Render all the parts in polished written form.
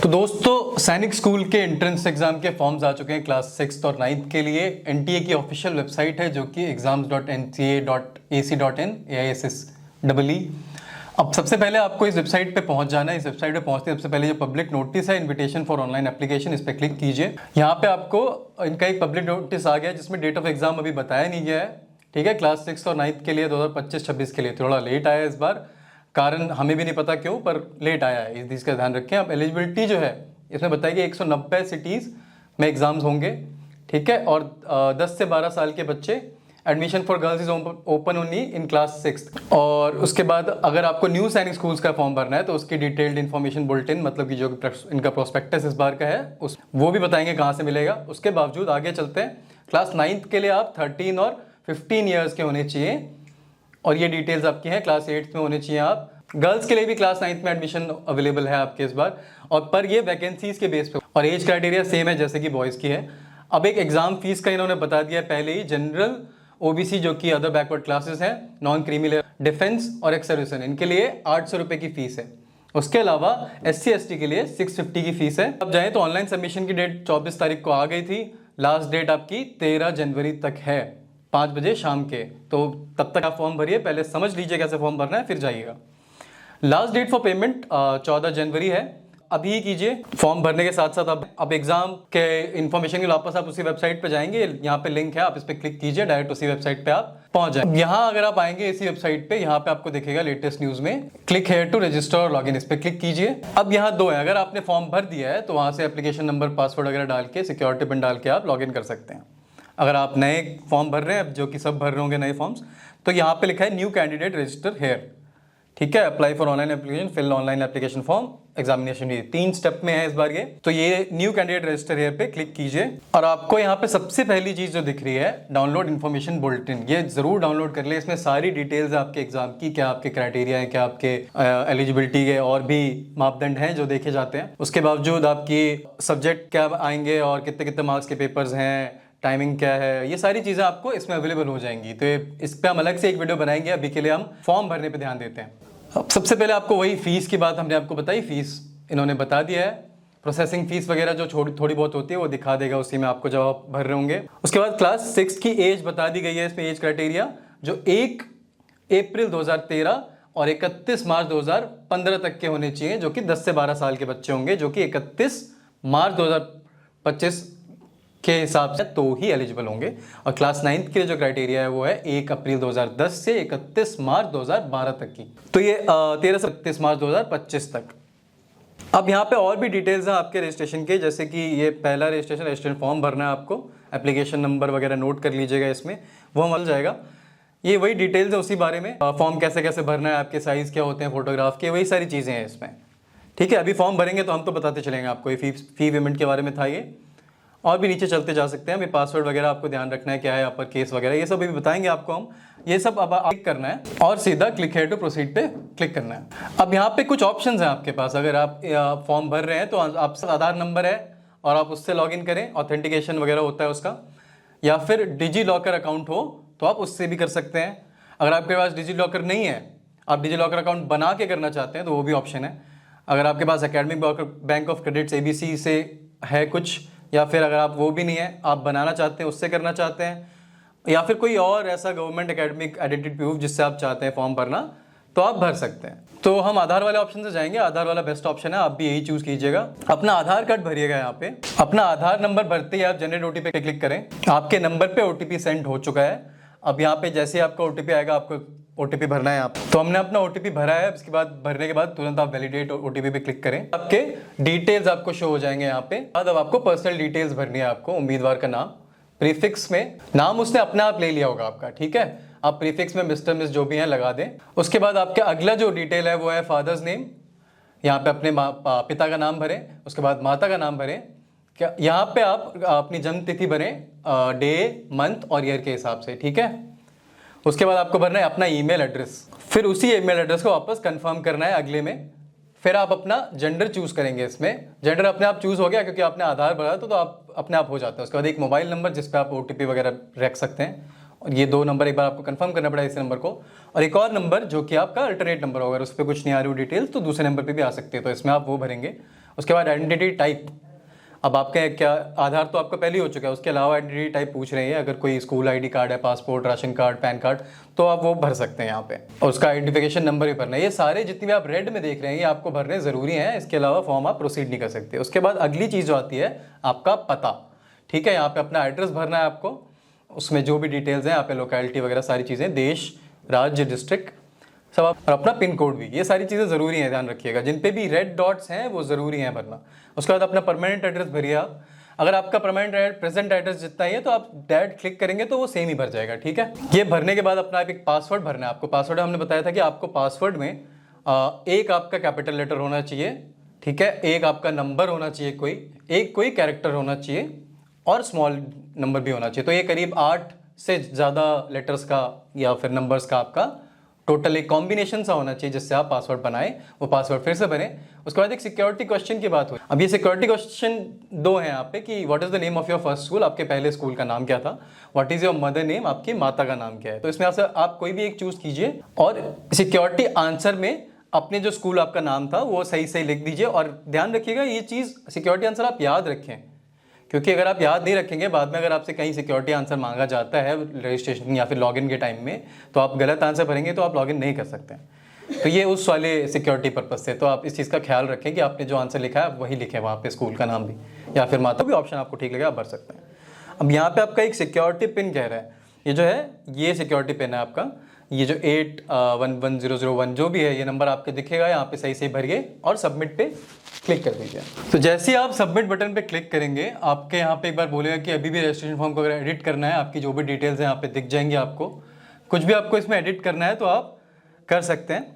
तो दोस्तों सैनिक स्कूल के एंट्रेंस एग्जाम के फॉर्म्स आ चुके हैं क्लास 6 और 9 के लिए। एनटीए की ऑफिशियल वेबसाइट है जो कि exams.nta.ac.in AISSEE। अब सबसे पहले आपको इस वेबसाइट पे पहुंच जाना है। इस वेबसाइट पे पहुंचते सबसे पहले जो पब्लिक नोटिस है इनविटेशन फॉर ऑनलाइन एप्लीकेशन, इस पर क्लिक कीजिए। यहाँ पे आपको इनका एक पब्लिक नोटिस आ गया जिसमें डेट ऑफ एग्जाम अभी बताया नहीं गया है। ठीक है, क्लास 6 और 9 के लिए 2025-26 के लिए थोड़ा लेट आया इस बार, कारण हमें भी नहीं पता क्यों, पर लेट आया है, इस चीज़ का ध्यान रखें। अब एलिजिबिलिटी जो है इसमें बताइए 190 सिटीज़ में एग्जाम्स होंगे। ठीक है, और 10 से 12 साल के बच्चे। Admission for girls is open only in class 6। और उसके बाद अगर आपको न्यू सैनिक स्कूल्स का फॉर्म भरना है तो उसकी डिटेल्ड इन्फॉर्मेशन बुलेटिन, मतलब कि जो इनका प्रोस्पेक्टस इस बार का है वो भी बताएंगे कहाँ से मिलेगा। उसके बावजूद आगे चलते हैं। क्लास 9 के लिए आप 13 और 15 ईयर्स के होने चाहिए और ये डिटेल्स आपकी हैं। क्लास 8 में होने चाहिए आप। गर्ल्स के लिए भी क्लास 9 में एडमिशन अवेलेबल है आपके इस बार, और पर ये वैकेंसीज के बेस पे, और एज क्राइटेरिया सेम है जैसे कि बॉयज़ की है। अब एक एग्जाम फीस का इन्होंने बता दिया पहले ही। जनरल, ओबीसी जो कि अदर बैकवर्ड क्लासेस हैं, नॉन क्रीमी लेयर, डिफेंस और एक्स सर्विसमैन, इनके लिए 800 रुपये की फीस है। उसके अलावा SC/ST के लिए 650 की फीस है। अब जाएँ तो ऑनलाइन सबमिशन की डेट 24 तारीख को आ गई थी। लास्ट डेट आपकी 13 जनवरी तक है, 5 बजे शाम के। तो तब तक आप फॉर्म भरिए, पहले समझ लीजिए कैसे फॉर्म भरना है फिर जाइएगा। लास्ट डेट फॉर पेमेंट 14 जनवरी है। अभी कीजिए फॉर्म भरने के साथ साथ। अब एग्जाम के इन्फॉर्मेशन के लिए वापस आप उसी वेबसाइट पे जाएंगे। यहाँ पे लिंक है, आप इस पे क्लिक कीजिए, डायरेक्ट उसी वेबसाइट पे आप पहुंच जाएंगे। यहाँ अगर आप आएंगे इसी वेबसाइट पे, यहाँ पे आपको दिखेगा लेटेस्ट न्यूज में क्लिक हेयर टू रजिस्टर और लॉगिन, इस पे क्लिक कीजिए। अब यहाँ दो है, अगर आपने फॉर्म भर दिया है तो वहाँ से एप्लीकेशन नंबर, पासवर्ड वगैरह डाल के, सिक्योरिटी पिन डाल के आप लॉगिन कर सकते हैं। अगर आप नए फॉर्म भर रहे हैं, जो कि सब भर रहे होंगे नए फॉर्म्स, तो यहाँ पे लिखा है न्यू कैंडिडेट रजिस्टर हेयर। ठीक है, apply for online application, fill online application form, examination. ये 3 स्टेप में है इस बार ये। तो ये न्यू कैंडिडेट रजिस्टर हेयर पे क्लिक कीजिए और आपको यहाँ पे सबसे पहली चीज जो दिख रही है डाउनलोड इन्फॉर्मेशन बुलेटिन, ये जरूर डाउनलोड कर ले। इसमें सारी डिटेल्स है आपके एग्जाम की, क्या आपके क्राइटेरिया है, क्या आपके एलिजिबिलिटी के और भी मापदंड हैं जो देखे जाते हैं। उसके बावजूद आपकी सब्जेक्ट क्या आएंगे और कितने कितने मार्क्स के पेपर्स हैं, टाइमिंग क्या है, ये सारी चीज़ें आपको इसमें अवेलेबल हो जाएंगी। तो इस पे हम अलग से एक वीडियो बनाएंगे। अभी के लिए हम फॉर्म भरने पे ध्यान देते हैं। अब सबसे पहले आपको वही फीस की बात हमने आपको बताई, फीस इन्होंने बता दिया है। प्रोसेसिंग फीस वगैरह जो थोड़ी बहुत होती है वो दिखा देगा, उसी में आपको जब आप भर रहे होंगे। उसके बाद क्लास 6 की एज बता दी गई है इसमें, एज क्राइटेरिया जो 1 अप्रैल 2013 और 31 मार्च 2015 तक के होने चाहिए, जो कि 10 से 12 साल के बच्चे होंगे, जो कि 31 मार्च 2025 के हिसाब से तो ही एलिजिबल होंगे। और क्लास 9 के लिए जो क्राइटेरिया है वो है 1 अप्रैल 2010 से 31 मार्च 2012 तक की। तो ये 13 से 31 मार्च 2025 तक। अब यहाँ पे और भी डिटेल्स हैं आपके रजिस्ट्रेशन के, जैसे कि ये पहला रजिस्ट्रेशन फॉर्म भरना है आपको, एप्लीकेशन नंबर वगैरह नोट कर लीजिएगा, इसमें वो मिल जाएगा। ये वही डिटेल्स है उसी बारे में, फॉर्म कैसे कैसे भरना है, आपके साइज़ क्या होते हैं फोटोग्राफ के, वही सारी चीज़ें हैं इसमें। ठीक है, अभी फॉर्म भरेंगे तो हम तो बताते चलेंगे आपको। ये फी पेमेंट के बारे में था ये, और भी नीचे चलते जा सकते हैं। अभी पासवर्ड वगैरह आपको ध्यान रखना है, क्या है अपर केस वगैरह, ये सब भी बताएंगे आपको हम। ये सब अब क्लिक करना है और सीधा क्लिक हेयर टू प्रोसीड पे क्लिक करना है। अब यहाँ पे कुछ ऑप्शंस हैं आपके पास। अगर आप फॉर्म भर रहे हैं तो आपसे आधार नंबर है और आप उससे लॉगिन करें, ऑथेंटिकेशन वगैरह होता है उसका, या फिर डिजी लॉकर अकाउंट हो तो आप उससे भी कर सकते हैं। अगर आपके पास डिजी लॉकर नहीं है, आप डिजी लॉकर अकाउंट बना के करना चाहते हैं तो वो भी ऑप्शन है। अगर आपके पास academic bank of credit ABC से है कुछ, या फिर अगर आप वो भी नहीं है, आप बनाना चाहते हैं, उससे करना चाहते हैं, या फिर कोई और ऐसा गवर्नमेंट एकेडमिक आइडेंटिटी प्रूफ जिससे आप चाहते हैं फॉर्म भरना, तो आप भर सकते हैं। तो हम आधार वाले ऑप्शन से जाएंगे। आधार वाला बेस्ट ऑप्शन है, आप भी यही चूज कीजिएगा। अपना आधार कार्ड भरिएगा। यहाँ पे अपना आधार नंबर भरते ही आप जनरेट OTP पे क्लिक करें। आपके नंबर पे OTP सेंड हो चुका है। अब यहाँ पे जैसे ही आपका OTP आएगा, आपको OTP भरना है। आप तो हमने अपना OTP भरा है। इसके बाद भरने के बाद तुरंत आप वैलिडेट OTP पे क्लिक करें। आपके डिटेल्स आपको शो हो जाएंगे यहाँ पे। बाद अब आपको पर्सनल डिटेल्स भरनी है। आपको उम्मीदवार का नाम, प्रीफिक्स में नाम उसने अपने आप ले लिया होगा आपका। ठीक है, आप प्रीफिक्स में मिस्टर मिस जो भी हैं लगा दें। उसके बाद आपके अगला जो डिटेल है वो है फादर्स नेम। यहाँ पे अपने पिता का नाम भरें। उसके बाद माता का नाम भरें। क्या यहाँ पे आप अपनी जन्म तिथि भरें, डे, मंथ और ईयर के हिसाब से। ठीक है, उसके बाद आपको भरना है अपना ईमेल एड्रेस। फिर उसी ईमेल एड्रेस को वापस कंफर्म करना है अगले में। फिर आप अपना जेंडर चूज करेंगे। इसमें जेंडर अपने आप चूज हो गया क्योंकि आपने आधार भरा तो आप अपने आप हो जाते हैं। उसके बाद एक मोबाइल नंबर जिस पे आप OTP वगैरह रख सकते हैं, और ये 2 नंबर एक बार आपको कंफर्म करना पड़ेगा इस नंबर को। और एक और नंबर जो कि आपका अल्टरनेट नंबर होगा, उस पर कुछ नहीं आ रही हो डिटेल्स तो दूसरे नंबर पे भी आ सकते हैं, तो इसमें आप वो भरेंगे। उसके बाद आइडेंटिटी टाइप, अब आपके क्या आधार तो आपका पहले ही हो चुका है, उसके अलावा आइडेंटिटी टाइप पूछ रहे हैं, अगर कोई स्कूल आईडी कार्ड है, passport, ration card, pan card, तो आप वो भर सकते हैं यहाँ पे, और उसका आइडेंटिफिकेशन नंबर भी भरना है। ये सारे जितनी भी आप रेड में देख रहे हैं ये आपको भरने ज़रूरी हैं, इसके अलावा फॉर्म आप प्रोसीड नहीं कर सकते। उसके बाद अगली चीज़ जो आती है आपका पता, ठीक है, यहाँ पे अपना एड्रेस भरना है आपको, उसमें जो भी डिटेल्स हैं यहाँ पे लोकेलिटी वगैरह सारी चीज़ें, देश, राज्य, डिस्ट्रिक्ट सब आप, और अपना पिन कोड भी, ये सारी चीज़ें ज़रूरी हैं, ध्यान रखिएगा। जिन पे भी रेड डॉट्स हैं वो ज़रूरी हैं भरना। उसके बाद अपना परमानेंट एड्रेस भरिए आप, अगर आपका परमानेंट प्रेजेंट एड्रेस जितना ही है तो आप डायरेक्ट क्लिक करेंगे तो वो सेम ही भर जाएगा, ठीक है। ये भरने के बाद अपना एक पासवर्ड भरना है आपको। पासवर्ड हमने बताया था कि आपको पासवर्ड में एक आपका कैपिटल लेटर होना चाहिए, ठीक है, एक आपका नंबर होना चाहिए, कोई कैरेक्टर होना चाहिए, और स्मॉल नंबर भी होना चाहिए। तो ये करीब 8 से ज़्यादा लेटर्स का या फिर नंबर्स का आपका टोटल एक कॉम्बिनेशन सा होना चाहिए जिससे आप पासवर्ड बनाए, वो पासवर्ड फिर से बने। उसके बाद एक सिक्योरिटी क्वेश्चन की बात हुई। अब ये सिक्योरिटी क्वेश्चन 2 हैं यहाँ पे कि what is the name of your first school, आपके पहले स्कूल का नाम क्या था, what is your mother name, आपकी माता का नाम क्या है। तो इसमें आप कोई भी एक चूज कीजिए और सिक्योरिटी आंसर में अपने जो स्कूल आपका नाम था वो सही सही लिख दीजिए। और ध्यान रखिएगा ये चीज़ सिक्योरिटी आंसर आप याद रखें, क्योंकि अगर आप याद नहीं रखेंगे बाद में अगर आपसे कहीं सिक्योरिटी आंसर मांगा जाता है रजिस्ट्रेशन या फिर लॉगिन के टाइम में, तो आप गलत आंसर भरेंगे तो आप लॉगिन नहीं कर सकते। तो ये उस वाले सिक्योरिटी पर्पज से, तो आप इस चीज़ का ख्याल रखें कि आपने जो आंसर लिखा है वही लिखें वहाँ पे, स्कूल का नाम भी या फिर माता भी ऑप्शन आपको ठीक लगे आप भर सकते हैं। अब यहाँ पे आपका एक सिक्योरिटी पिन कह रहा है, ये जो है ये सिक्योरिटी पिन है आपका, ये जो 811001 जो भी है ये नंबर आपके दिखेगा, यहाँ पे सही सही भरिए और सबमिट पे क्लिक कर दीजिए। तो जैसे ही आप सबमिट बटन पे क्लिक करेंगे आपके यहाँ पे एक बार बोलेगा कि अभी भी रजिस्ट्रेशन फॉर्म को अगर एडिट करना है, आपकी जो भी डिटेल्स हैं यहाँ पे दिख जाएंगी आपको, कुछ भी आपको इसमें एडिट करना है तो आप कर सकते हैं।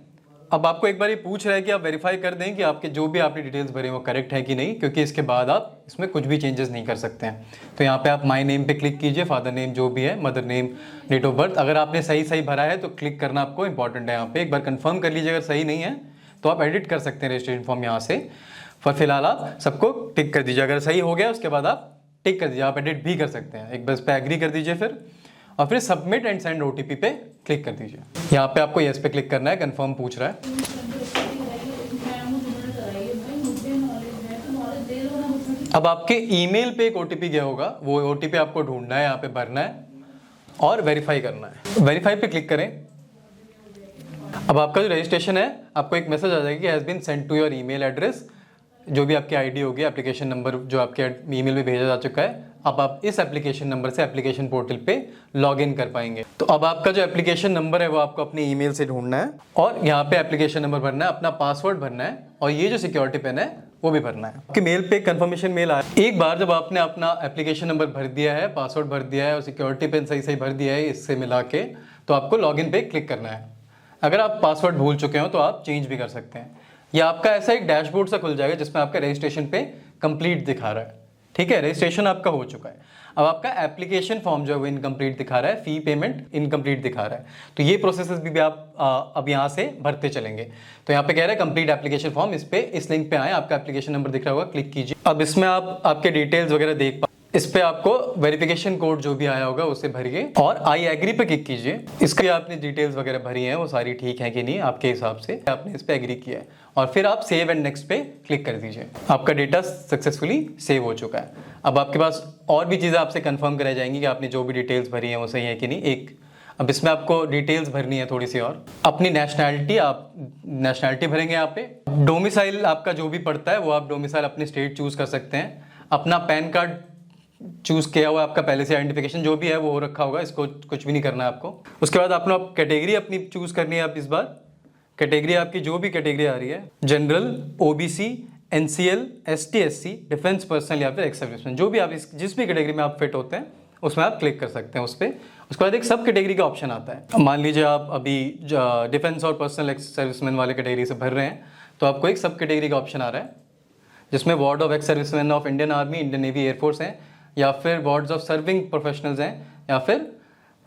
अब आपको एक बार ये पूछ रहा है कि आप वेरीफाई कर दें कि आपके जो भी आपने डिटेल्स भरे वो करेक्ट है कि नहीं, क्योंकि इसके बाद आप इसमें कुछ भी चेंजेस नहीं कर सकते हैं। तो यहाँ पे आप माई नेम पे क्लिक कीजिए, फादर नेम जो भी है, mother name, date of birth, अगर आपने सही सही भरा है तो क्लिक करना आपको इंपॉर्टेंट है। यहाँ पे एक बार कंफर्म कर लीजिए, अगर सही नहीं है तो आप एडिट कर सकते हैं रजिस्ट्रेशन फॉर्म यहाँ से। पर फिलहाल आप सबको टिक कर दीजिए, अगर सही हो गया उसके बाद आप टिक कर दीजिए, आप एडिट भी कर सकते हैं। एक बस पे एग्री कर दीजिए फिर, और फिर सबमिट एंड सेंड OTP पे क्लिक कर दीजिए। यहाँ पे आपको येस पे क्लिक करना है, कंफर्म पूछ रहा है। अब आपके ईमेल पे एक OTP गया होगा, वो OTP आपको ढूंढना है, यहाँ पे भरना है और वेरीफाई करना है। वेरीफाई पे क्लिक करें। अब आपका जो रजिस्ट्रेशन है आपको एक मैसेज आ जाएगा कि has been send to your email address, जो भी आपकी आईडी होगी, एप्लीकेशन नंबर जो आपके ईमेल में भेजा जा चुका है, अब आप इस एप्लीकेशन नंबर से एप्लीकेशन पोर्टल पे लॉगिन कर पाएंगे। तो अब आपका जो एप्लीकेशन नंबर है वो आपको अपने ईमेल से ढूंढना है और यहाँ पे एप्लीकेशन नंबर भरना है, अपना पासवर्ड भरना है और ये जो सिक्योरिटी पिन है वो भी भरना है। आपके मेल पे कंफर्मेशन मेल आया। एक बार जब आपने अपना एप्लीकेशन नंबर भर दिया है, पासवर्ड भर दिया है और सिक्योरिटी पिन सही सही भर दिया है इससे मिला के, तो आपको लॉगिन पे क्लिक करना है। अगर आप पासवर्ड भूल चुके हो तो आप चेंज भी कर सकते हैं। या आपका ऐसा एक डैशबोर्ड सा खुल जाएगा जिसमें आपका रजिस्ट्रेशन पे कंप्लीट दिखा रहा है, ठीक है, रजिस्ट्रेशन आपका हो चुका है। अब आपका एप्लीकेशन फॉर्म जो है वो इनकम्प्लीट दिखा रहा है, फी पेमेंट इनकम्प्लीट दिखा रहा है। तो ये प्रोसेसेस भी आप अब यहाँ से भरते चलेंगे। तो यहाँ पे कह रहा है कंप्लीट एप्लीकेशन फॉर्म, इस लिंक पे आए, आपका एप्लीकेशन नंबर दिख रहा होगा, क्लिक कीजिए। अब इसमें आप आपके डिटेल्स वगैरह देख, इस पे आपको वेरिफिकेशन कोड जो भी आया होगा उसे भरिए और आई एग्री पे क्लिक कीजिए। इसके आपने डिटेल्स वगैरह भरी हैं वो सारी ठीक है कि नहीं आपके हिसाब से, आपने इस पे एग्री किया है और फिर आप सेव एंड नेक्स्ट पे क्लिक कर दीजिए। आपका डेटा सक्सेसफुली सेव हो चुका है। अब आपके पास और भी चीज़ें आपसे कंफर्म कराई जाएंगी कि आपने जो भी डिटेल्स भरी हैं वो सही है कि नहीं। अब इसमें आपको डिटेल्स भरनी है थोड़ी सी और, अपनी नेशनैलिटी, आप नेशनैलिटी भरेंगे यहाँ पे। डोमिसाइल आपका जो भी पड़ता है वो आप डोमिसाइल अपने स्टेट चूज कर सकते हैं। अपना पैन कार्ड चूज किया हुआ आपका पहले से, आइडेंटिफिकेशन जो भी है वो हो रखा होगा, इसको कुछ भी नहीं करना है आपको। उसके बाद आपने कैटेगरी अपनी चूज करनी है। आप इस बार कैटेगरी आपकी जो भी कैटेगरी आ रही है, general, OBC, NCL, ST SC, defence personnel या फिर एक्स सर्विसमैन, जो भी आप जिस भी कैटेगरी में आप फिट होते हैं उसमें आप क्लिक कर सकते हैं उस पर। उसके बाद एक सब कैटेगरी का ऑप्शन आता है। मान लीजिए आप अभी डिफेंस और पर्सनल एक्स सर्विसमैन वाले कैटेगरी से भर रहे हैं तो आपको एक सब कैटेगरी का ऑप्शन आ रहा है जिसमें ward of ex serviceman of Indian army, Indian navy, air force हैं, या फिर वार्ड्स ऑफ सर्विंग प्रोफेशनल्स हैं, या फिर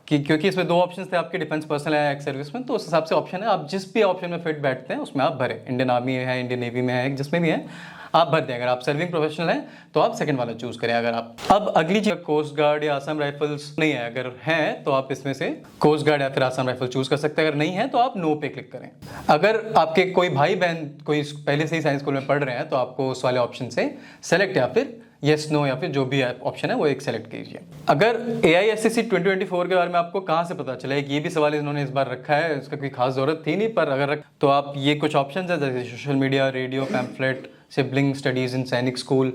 क्योंकि इसमें 2 ऑप्शन थे आपके, डिफेंस पर्सनल है, एक्स सर्विसमैन, तो उस हिसाब से ऑप्शन है। आप जिस भी ऑप्शन में फिट बैठते हैं उसमें आप भरें। इंडियन आर्मी है, इंडियन नेवी में है, जिसमें भी है आप भर दें। अगर आप सर्विंग प्रोफेशनल हैं तो आप सेकंड वाला चूज करें। अगर आप अब अगली चीज कोस्ट गार्ड या आसाम राइफल्स नहीं है, अगर हैं तो आप इसमें से कोस्ट गार्ड या फिर आसाम राइफल चूज कर सकते हैं। अगर नहीं है तो आप नो पे क्लिक करें। अगर आपके कोई भाई बहन कोई पहले से ही साइंस स्कूल में पढ़ रहे हैं तो आपको उस वाले ऑप्शन से सेलेक्ट या फिर यस नो या फिर जो भी ऑप्शन है वो एक सेलेक्ट कीजिए। अगर AISSC 2024 के बारे में आपको कहाँ से पता चला, ये भी सवाल इन्होंने इस बार रखा है, इसका कोई खास जरूरत थी नहीं, पर अगर तो आप ये कुछ ऑप्शन है जैसे social media, radio, pamphlet, sibling studies in Sainik school,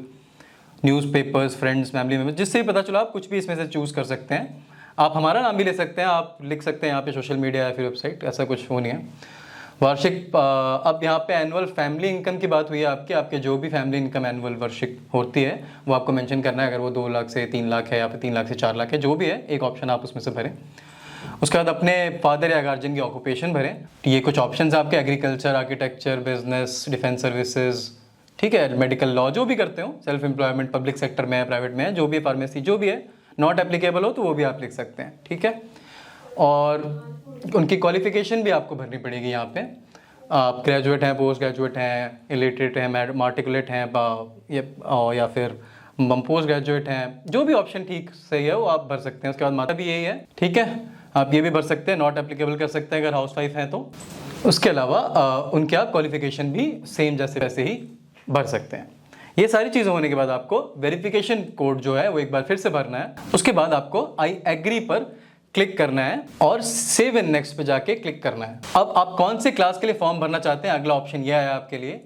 newspapers, friends, family members, जिससे भी पता चला आप कुछ भी इसमें से चूज़ कर सकते हैं। आप हमारा नाम भी ले सकते हैं, आप लिख सकते हैं यहाँ पे सोशल मीडिया या फिर वेबसाइट, ऐसा कुछ वो नहीं है। वार्षिक अब यहाँ पे एनुअल फैमिली इनकम की बात हुई है आपके जो भी फैमिली इनकम एनुअल वार्षिक होती है वो आपको मेंशन करना है। अगर वो 2 लाख से 3 लाख है या फिर 3 लाख से 4 लाख है, जो भी है एक ऑप्शन आप उसमें से भरें। उसके बाद अपने फादर या गार्जियन की ऑक्यूपेशन भरें। ये कुछ ऑप्शंस आपके agriculture, architecture, business, defence services, ठीक है, मेडिकल लॉ, जो भी करते हो, सेल्फ एम्प्लॉयमेंट, पब्लिक सेक्टर में है, प्राइवेट में है, जो भी है, फार्मेसी, जो भी है, नॉट एप्लीकेबल हो तो वो भी आप लिख सकते हैं, ठीक है। और उनकी क्वालिफिकेशन भी आपको भरनी पड़ेगी यहाँ पे। आप ग्रेजुएट हैं, पोस्ट ग्रेजुएट हैं, इलिटरेट हैं, मार्टिकुलेट हैं या फिर पोस्ट ग्रेजुएट हैं, जो भी ऑप्शन ठीक सही है वो आप भर सकते हैं। उसके बाद माता भी यही है, ठीक है, आप ये भी भर सकते हैं, नॉट एप्लीकेबल कर सकते हैं अगर हाउसवाइफ हैं तो। उसके अलावा उनके आप क्वालिफिकेशन भी सेम जैसे वैसे ही भर सकते हैं। ये सारी चीज़ें होने के बाद आपको वेरिफिकेशन कोड जो है वो एक बार फिर से भरना है। उसके बाद आपको आई एग्री पर क्लिक करना है और सेव एंड नेक्स्ट पे जाके क्लिक करना है। अब आप कौन से क्लास के लिए फॉर्म भरना चाहते हैं, अगला ऑप्शन यह है आपके लिए।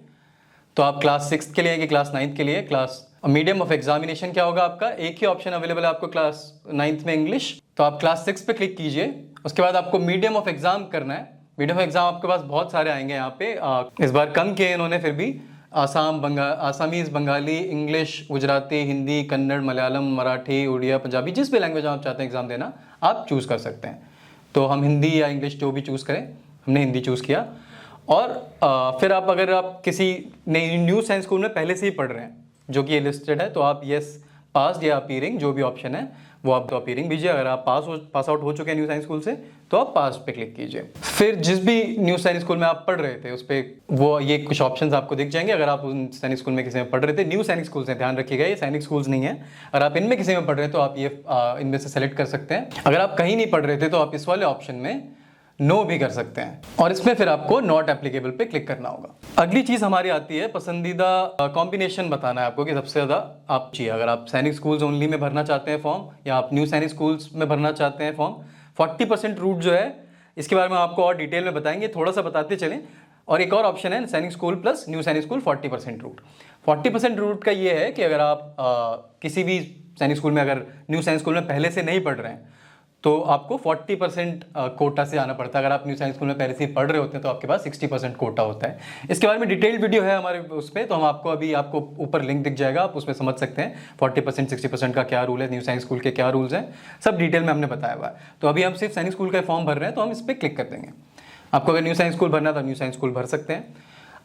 तो आप क्लास 6 के लिए कि क्लास 9 के लिए, क्लास मीडियम ऑफ एग्जामिनेशन क्या होगा आपका, एक ही ऑप्शन अवेलेबल है आपको क्लास 9 में इंग्लिश, तो आप क्लास 6 पे क्लिक कीजिए। उसके बाद आपको मीडियम ऑफ एग्जाम करना है। मीडियम ऑफ एग्जाम आपके पास बहुत सारे आएंगे यहाँ पे, इस बार कम किए इन्होंने, फिर भी आसामीज, बंगाली, इंग्लिश, गुजराती, हिंदी, कन्नड़, मलयालम, मराठी, उड़िया, पंजाबी, जिस भी लैंग्वेज आप चाहते हैं एग्जाम देना आप चूज़ कर सकते हैं। तो हम हिंदी या इंग्लिश जो भी चूज़ करें, हमने हिंदी चूज़ किया। और फिर आप अगर आप किसी न्यू साइंस स्कूल में पहले से ही पढ़ रहे हैं जो कि ये लिस्टेड है, तो आप यस पास या अपीयरिंग जो भी ऑप्शन है वो आप तो अपीयरिंग कीजिए। अगर आप पास आउट हो चुके हैं न्यू साइंस स्कूल से तो आप पास पे क्लिक कीजिए। फिर जिस भी न्यू साइंस स्कूल में आप पढ़ रहे थे उस पर वो ये कुछ ऑप्शंस आपको दिख जाएंगे। अगर आप उन सैनिक स्कूल में किसी में पढ़ रहे थे, न्यू सैनिक स्कूल से, ध्यान रखिएगा ये सैनिक स्कूल्स नहीं है, अगर आप इनमें किसी में पढ़ रहे हैं तो आप ये इनमें से सेलेक्ट कर सकते हैं। अगर आप कहीं नहीं पढ़ रहे थे तो आप इस वाले ऑप्शन में नो भी कर सकते हैं और इसमें फिर आपको नॉट एप्लीकेबल पे क्लिक करना होगा। अगली चीज हमारी आती है पसंदीदा कॉम्बिनेशन बताना है आपको कि सबसे ज्यादा आप चाहिए। अगर आप सैनिक स्कूल्स ओनली में भरना चाहते हैं फॉर्म या आप न्यू सैनिक स्कूल्स में भरना चाहते हैं फॉर्म, 40% रूट जो है इसके बारे में आपको और डिटेल में बताएंगे, थोड़ा सा बताते चलें। और एक और ऑप्शन है सैनिक स्कूल प्लस न्यू सैनिक स्कूल 40% रूट। 40% रूट का ये है कि अगर आप किसी भी सैनिक स्कूल में, अगर न्यू सैनिक स्कूल में पहले से नहीं पढ़ रहे हैं तो आपको 40% कोटा से आना पड़ता है। अगर आप न्यू साइंस स्कूल में पहले से ही पढ़ रहे होते हैं तो आपके पास 60% कोटा होता है। इसके बारे में डिटेल्ड वीडियो है हमारे उस पर, तो हम आपको ऊपर लिंक दिख जाएगा, आप उसमें समझ सकते हैं 40% 60% का क्या रूल है, न्यू साइंस स्कूल के क्या रूल्स हैं, सब डिटेल में हमने बताया हुआ है। तो अभी हम सिर्फ सैनिक स्कूल का फॉर्म भर रहे हैं तो हम इस पर क्लिक कर देंगे। आपको अगर न्यू साइंस स्कूल भरना है तो न्यू साइंस स्कूल भर सकते हैं।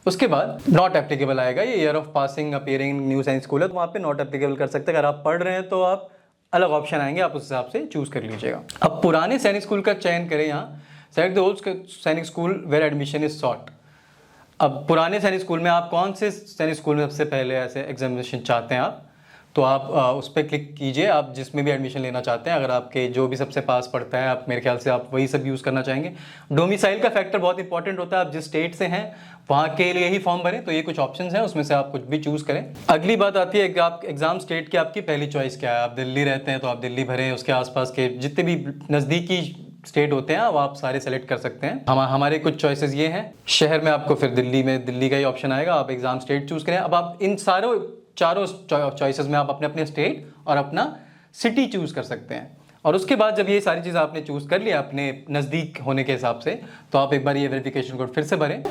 उसके बाद नॉट एप्लीकेबल आएगा, ये year of passing appearing new science school है तो वहाँ पे नॉट एप्लीकेबल कर सकते हैं। अगर आप पढ़ रहे हैं तो आप अलग ऑप्शन आएंगे, आप उस हिसाब से चूज कर लीजिएगा। अब पुराने सैनिक स्कूल का चयन करें, यहाँ select the old Sainik school where admission is sought. अब पुराने सैनिक स्कूल में आप कौन से सैनिक स्कूल में सबसे पहले ऐसे एग्जामिनेशन चाहते हैं आप, तो आप उस पर क्लिक कीजिए, आप जिसमें भी एडमिशन लेना चाहते हैं। अगर आपके जो भी सबसे पास पड़ता है, आप मेरे ख्याल से आप वही सब यूज़ करना चाहेंगे। डोमिसाइल का फैक्टर बहुत इंपॉर्टेंट होता है, आप जिस स्टेट से हैं वहाँ के लिए ही फॉर्म भरें। तो ये कुछ ऑप्शंस हैं, उसमें से आप कुछ भी चूज़ करें। अगली बात आती है आप एग्जाम स्टेट की आपकी पहली चॉइस क्या है। आप दिल्ली रहते हैं तो आप दिल्ली भरें, उसके आसपास के जितने भी नज़दीकी स्टेट होते हैं वो आप सारे सेलेक्ट कर सकते हैं। हमारे कुछ चॉइसेस ये हैं। शहर में आपको फिर दिल्ली का ही ऑप्शन आएगा, आप एग्जाम स्टेट चूज़ करें। अब आप इन चारों चॉइसेस में आप अपने अपने स्टेट और अपना सिटी चूज कर सकते हैं। और उसके बाद जब ये सारी चीज़ें आपने चूज कर लिया अपने नज़दीक होने के हिसाब से, तो आप एक बार ये वेरिफिकेशन कोड फिर से भरें।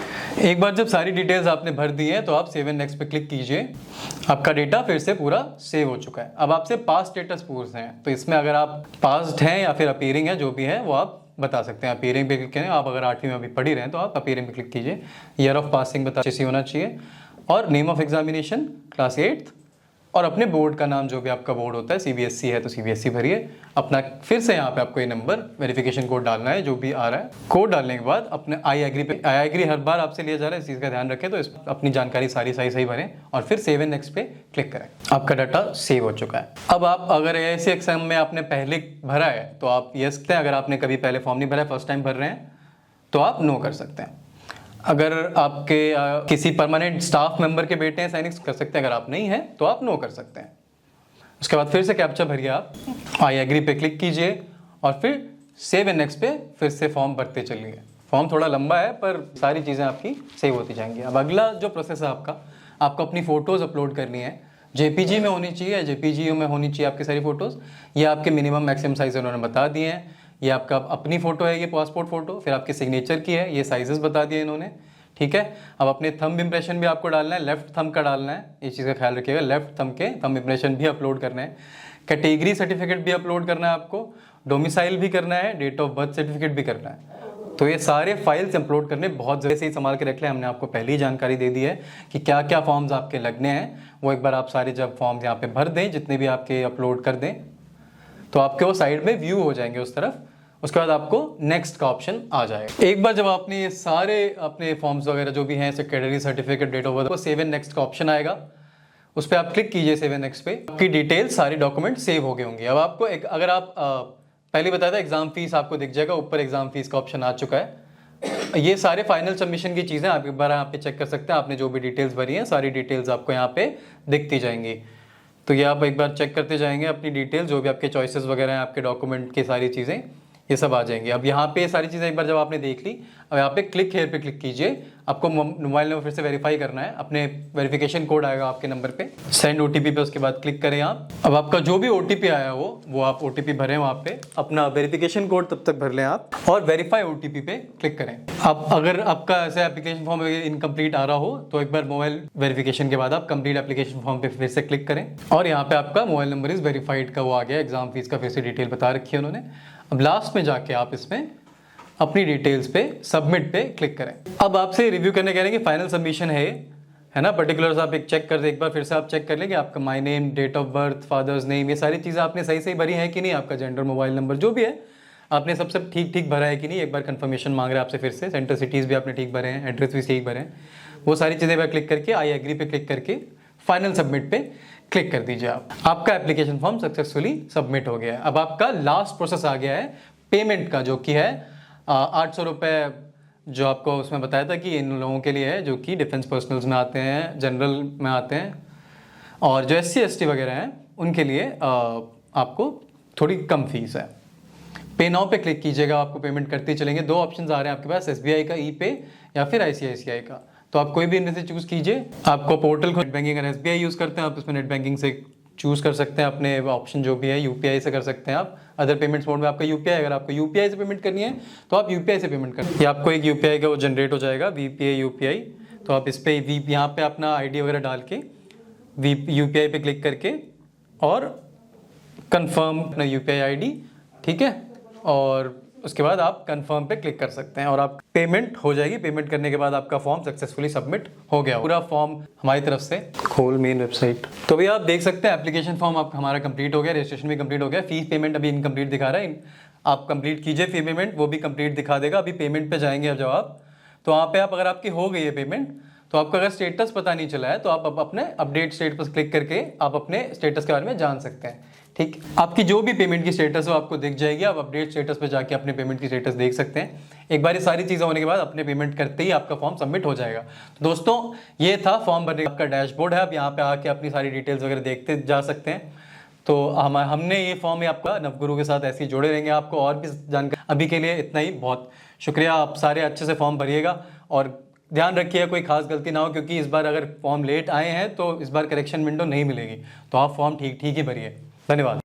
एक बार जब सारी डिटेल्स आपने भर दी हैं तो आप सेव एंड नेक्स्ट पे क्लिक कीजिए। आपका डेटा फिर से पूरा सेव हो चुका है। अब आपसे पास स्टेटस पूछ हैं, तो इसमें अगर आप पास्ड हैं या फिर अपीयरिंग है, जो भी है वो आप बता सकते हैं। अपीयरिंग पे क्लिक करें। आप अगर 8वीं में अभी पढ़ी रहे हैं तो आप अपीयरिंग पे क्लिक कीजिए। ईयर ऑफ पासिंग बता अच्छे से होना चाहिए और name of examination class 8th और अपने बोर्ड का नाम, जो भी आपका बोर्ड होता है, सीबीएसई है तो सीबीएसई भरिए अपना। फिर से यहाँ पे आपको ये नंबर वेरिफिकेशन कोड डालना है जो भी आ रहा है। कोड डालने के बाद अपने आई एग्री पे, आई एग्री हर बार आपसे लिया जा रहा है, इस चीज़ का ध्यान रखें। तो इस अपनी जानकारी सारी सही भरें और फिर सेव एंड नेक्स्ट पे क्लिक करें। आपका डाटा सेव हो चुका है। अब आप अगर ऐसे एग्जाम में आपने पहले भरा है तो आप यस करते हैं। अगर आपने कभी पहले फॉर्म नहीं भरा है, फर्स्ट टाइम भर रहे हैं, तो आप नो कर सकते हैं। अगर आपके किसी परमानेंट स्टाफ मेंबर के बेटे हैं, साइन कर सकते हैं। अगर आप नहीं हैं तो आप नो कर सकते हैं। उसके बाद फिर से कैप्चा भरिए, आप आई एग्री पे क्लिक कीजिए और फिर सेव एंड नेक्स्ट पे फिर से फॉर्म भरते चलिए। फॉर्म थोड़ा लंबा है पर सारी चीज़ें आपकी सेव होती जाएंगी। अब अगला जो प्रोसेस है आपको अपनी फ़ोटोज़ अपलोड करनी है। जेपीजी में होनी चाहिए, जेपीजी में होनी चाहिए आपकी सारी फ़ोटोज़। ये आपके मिनिमम मैक्सिमम साइज़ उन्होंने बता दिए हैं। ये आपका अपनी फ़ोटो है, ये पासपोर्ट फ़ोटो, फिर आपके सिग्नेचर की है, ये साइजेस बता दिए इन्होंने, ठीक है। अब अपने थंब इम्प्रेशन भी आपको डालना है, लेफ्ट थंब का डालना है, इस चीज़ का ख्याल रखिएगा। लेफ्ट थंब के थंब इम्प्रेशन भी अपलोड करना है। कैटेगरी सर्टिफिकेट भी अपलोड करना है आपको, डोमिसाइल भी करना है, डेट ऑफ बर्थ सर्टिफिकेट भी करना है। तो ये सारे फाइल्स अपलोड करने बहुत जल्दी से ही संभाल के रख लें। हमने आपको पहले ही जानकारी दे दी है कि क्या क्या फॉर्म्स आपके लगने हैं। वो एक बार आप सारे जब फॉर्म्स यहाँ पे भर दें, जितने भी आपके अपलोड कर दें, तो आपके वो साइड में व्यू हो जाएंगे उस तरफ। उसके बाद आपको नेक्स्ट का ऑप्शन आ जाएगा। एक बार जब आपने ये सारे अपने फॉर्म्स वगैरह जो भी हैं, category certificate, date of birth, वो सेव एंड नेक्स्ट का ऑप्शन आएगा, उस पर आप क्लिक कीजिए। सेव एंड नेक्स्ट पे आपकी डिटेल सारे डॉक्यूमेंट सेव हो गए होंगे। अब आपको एक, अगर आप पहले बताया था एग्जाम फीस आपको दिख जाएगा, ऊपर एग्जाम फीस का ऑप्शन आ चुका है। ये सारे फाइनल सबमिशन की चीज़ें आप एक बार यहाँ पे चेक कर सकते हैं। आपने जो भी डिटेल्स भरी हैं, सारी डिटेल्स आपको यहाँ पे दिखती जाएंगी। तो ये आप एक बार चेक करते जाएंगे अपनी डिटेल्स, जो भी आपके चॉइसेस वगैरह हैं, आपके डॉक्यूमेंट की सारी चीज़ें, ये सब आ जाएंगी। अब यहाँ पे सारी चीज़ें एक बार जब आपने देख ली, अब यहाँ पे क्लिक हेयर पे क्लिक कीजिए। आपको मोबाइल नंबर फिर से वेरीफाई करना है, अपने वेरिफिकेशन कोड आएगा आपके नंबर पे, सेंड ओटीपी पे, उसके बाद क्लिक करें आप। अब आपका जो भी ओटीपी आया हो वो आप ओटीपी भरें वहाँ पे, अपना वेरिफिकेशन कोड तब तक भर लें आप, और वेरीफाई ओटीपी पे क्लिक करें। अब अगर आपका ऐसे एप्लीकेशन फॉर्म इनकम्प्लीट आ रहा हो तो एक बार मोबाइल वेरिफिकेशन के बाद आप कंप्लीट एप्लीकेशन फॉर्म पे फिर से क्लिक करें, और यहाँ पे आपका मोबाइल नंबर इज वेरीफाइड का वो आ गया। एग्जाम फीस का फिर से डिटेल बता रखी है उन्होंने। अब लास्ट में जाके आप इसमें अपनी डिटेल्स पे सबमिट पे क्लिक करें। अब आपसे रिव्यू करने कह रहे हैं कि फाइनल सबमिशन है ना, पर्टिकुलर्स आप एक चेक कर दे, एक बार फिर से आप चेक कर लेंगे आपका my name, date of birth, father's name, ये सारी चीज़ें आपने सही भरी है कि नहीं, आपका जेंडर, मोबाइल नंबर जो भी है आपने सबसे ठीक भरा है कि नहीं। एक बार कंफर्मेशन मांग रहे हैं आपसे फिर से, सेंटर सिटीज़ भी आपने ठीक भरे हैं, एड्रेस भी सही भरे हैं, वो सारी चीज़ें पर क्लिक करके आई एग्री पे क्लिक करके फाइनल सबमिट पे क्लिक कर दीजिए। आपका एप्लीकेशन फॉर्म सक्सेसफुली सबमिट हो गया है। अब आपका लास्ट प्रोसेस आ गया है पेमेंट का, जो कि है 800 रुपये, जो आपको उसमें बताया था कि इन लोगों के लिए है जो कि डिफेंस पर्सनल्स में आते हैं, जनरल में आते हैं, और जो SC ST वगैरह हैं उनके लिए आपको थोड़ी कम फीस है। पे नाउ पे क्लिक कीजिएगा, आपको पेमेंट करते चलेंगे। 2 ऑप्शन आ रहे हैं आपके पास, SBI का E-Pay या फिर ICICI का, तो आप कोई भी इनमें से चूज़ कीजिए। आपको पोर्टल को नेट बैंकिंग, अगर SBI यूज़ करते हैं आप उसमें नेट बैंकिंग से चूज़ कर सकते हैं, अपने ऑप्शन जो भी है UPI से कर सकते हैं आप। अदर पेमेंट्स मोड में आपका UPI, अगर आपको UPI से पेमेंट करनी है तो आप UPI से पेमेंट करें, या आपको एक UPI का वो जनरेट हो जाएगा, VPA UPI। तो आप इस पर यहाँ पे अपना ID वगैरह डाल के UPI पे क्लिक करके और कंफर्म अपना UPI ID, ठीक है, और उसके बाद आप कंफर्म पे क्लिक कर सकते हैं और आप पेमेंट हो जाएगी। पेमेंट करने के बाद आपका फॉर्म सक्सेसफुली सबमिट हो गया। पूरा फॉर्म हमारी तरफ से खोल मेन वेबसाइट, तो भी आप देख सकते हैं एप्लीकेशन फॉर्म आप हमारा कंप्लीट हो गया, रजिस्ट्रेशन भी कंप्लीट हो गया। फीस पेमेंट अभी इनकम्प्लीट दिखा रहा है, आप कंप्लीट कीजिए फी पेमेंट, वो भी कंप्लीट दिखा देगा। अभी पेमेंट पे जाएंगे अब जब आप, तो वहाँ पे आप अगर आपकी हो गई है पेमेंट, तो आपका अगर स्टेटस पता नहीं चला है तो आप अपने अपडेट स्टेटस क्लिक करके आप अपने स्टेटस के बारे में जान सकते हैं, ठीक। आपकी जो भी पेमेंट की स्टेटस हो आपको दिख जाएगी, आप अपडेट स्टेटस पे जाके अपने पेमेंट की स्टेटस देख सकते हैं। एक बार ये सारी चीज़ें होने के बाद अपने पेमेंट करते ही आपका फॉर्म सबमिट हो जाएगा। तो दोस्तों ये था फॉर्म भरने का आपका डैशबोर्ड है। आप यहाँ पे आके अपनी सारी डिटेल्स वगैरह देखते जा सकते हैं। तो हमने ये फॉर्म आपका नवगुरु के साथ ऐसे ही जुड़े रहेंगे, आपको और भी जानकारी। अभी के लिए इतना ही, बहुत शुक्रिया। आप सारे अच्छे से फॉर्म भरिएगा और ध्यान रखिएगा कोई खास गलती ना हो, क्योंकि इस बार अगर फॉर्म लेट आए हैं तो इस बार करेक्शन विंडो नहीं मिलेगी, तो आप फॉर्म ठीक ही भरिए। धन्यवाद।